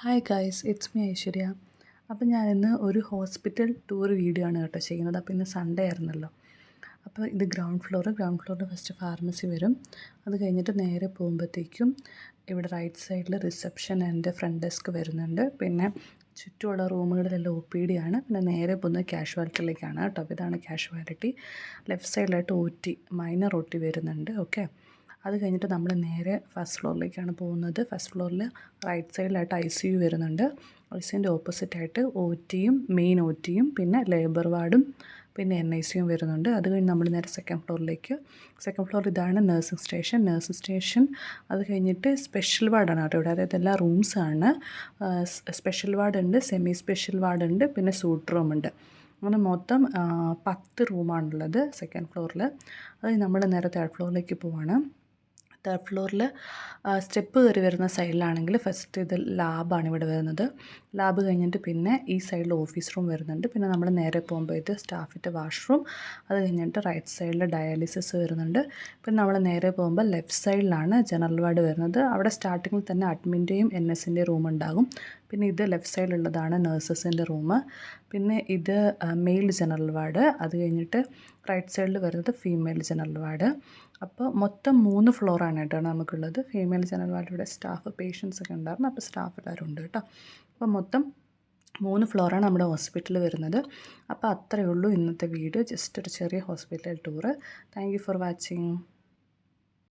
Hi guys, it's me Aishwarya. അപ്പം ഞാനിന്ന് ഒരു ഹോസ്പിറ്റൽ ടൂർ വീഡിയോ ആണ് കേട്ടോ ചെയ്യുന്നത്. അപ്പോൾ ഇന്ന് സൺഡേ ആയിരുന്നല്ലോ. അപ്പോൾ ഇത് ഗ്രൗണ്ട് ഫ്ലോറിൽ ഫസ്റ്റ് ഫാർമസി വരും. അത് കഴിഞ്ഞിട്ട് നേരെ പോകുമ്പോഴത്തേക്കും ഇവിടെ റൈറ്റ് സൈഡിൽ റിസപ്ഷൻ ആൻഡ് ഫ്രണ്ട് ഡെസ്ക് വരുന്നുണ്ട്. പിന്നെ ചുറ്റുമുള്ള റൂമുകളിലെല്ലാം OPD ആണ്. പിന്നെ നേരെ പോകുന്നത് കാഷ്വാലിറ്റിയിലേക്കാണ് കേട്ടോ. അപ്പോൾ ഇതാണ് കാഷ്വാലിറ്റി. ലെഫ്റ്റ് സൈഡിലായിട്ട് മൈനർ OT വരുന്നുണ്ട്. ഓക്കെ, അത് കഴിഞ്ഞിട്ട് നമ്മൾ നേരെ ഫസ്റ്റ് ഫ്ലോറിലേക്കാണ് പോകുന്നത്. ഫസ്റ്റ് ഫ്ലോറിൽ റൈറ്റ് സൈഡിലായിട്ട് ICU വരുന്നുണ്ട്. ICUൻ്റെ ഓപ്പോസിറ്റായിട്ട് OTയും മെയിൻ OTയും പിന്നെ ലേബർ വാർഡും പിന്നെ NICയും വരുന്നുണ്ട്. അത് കഴിഞ്ഞ് നമ്മൾ നേരെ സെക്കൻഡ് ഫ്ലോർ ഇതാണ് നഴ്സിംഗ് സ്റ്റേഷൻ. അത് കഴിഞ്ഞിട്ട് സ്പെഷ്യൽ വാർഡാണ് കേട്ടോ ഇവിടെ. അതായത് എല്ലാ റൂംസാണ്. സ്പെഷ്യൽ വാർഡുണ്ട്, സെമി സ്പെഷ്യൽ വാർഡുണ്ട്, പിന്നെ സൂട്ട് റൂമുണ്ട്. അങ്ങനെ മൊത്തം 10 റൂമാണുള്ളത് സെക്കൻഡ് ഫ്ലോറിൽ. അത് നമ്മൾ നേരെ തേർഡ് ഫ്ലോറിലേക്ക് പോവാണ്. തേർഡ് ഫ്ലോറിൽ സ്റ്റെപ്പ് കയറി വരുന്ന സൈഡിലാണെങ്കിൽ ഫസ്റ്റ് ഇത് ലാബാണ് ഇവിടെ വരുന്നത്. ലാബ് കഴിഞ്ഞിട്ട് പിന്നെ ഈ സൈഡിൽ ഓഫീസ് റൂം വരുന്നുണ്ട്. പിന്നെ നമ്മൾ നേരെ പോകുമ്പോൾ ഇത് സ്റ്റാഫിൻ്റെ വാഷ്റൂം. അത് കഴിഞ്ഞിട്ട് റൈറ്റ് സൈഡിൽ ഡയാലിസിസ് വരുന്നുണ്ട്. പിന്നെ നമ്മൾ നേരെ പോകുമ്പോൾ ലെഫ്റ്റ് സൈഡിലാണ് ജനറൽ വാർഡ് വരുന്നത്. അവിടെ സ്റ്റാർട്ടിങ്ങിൽ തന്നെ അഡ്മിൻ്റെയും NSൻ്റെയും റൂം ഉണ്ടാകും. പിന്നെ ഇത് ലെഫ്റ്റ് സൈഡിലുള്ളതാണ് നഴ്സസിൻ്റെ റൂം. പിന്നെ ഇത് മെയിൽ ജനറൽ വാർഡ്. അത് കഴിഞ്ഞിട്ട് റൈറ്റ് സൈഡിൽ വരുന്നത് ഫീമെയിൽ ജനറൽ വാർഡ്. അപ്പോൾ മൊത്തം 3 ഫ്ലോറാണ് കേട്ടോ നമുക്കുള്ളത്. ഫീമെയിൽ ജനറൽ വാർഡിലൂടെ സ്റ്റാഫ് പേഷ്യൻസ് ഒക്കെ ഉണ്ടായിരുന്നു. അപ്പോൾ സ്റ്റാഫ് എല്ലാവരും ഉണ്ട് കേട്ടോ. അപ്പോൾ മൊത്തം 3 ഫ്ലോറാണ് നമ്മുടെ ഹോസ്പിറ്റലിൽ വരുന്നത്. അപ്പോൾ അത്രയേ ഉള്ളൂ ഇന്നത്തെ വീഡിയോ. ജസ്റ്റ് ഒരു ചെറിയ hospital tour. Thank you for watching.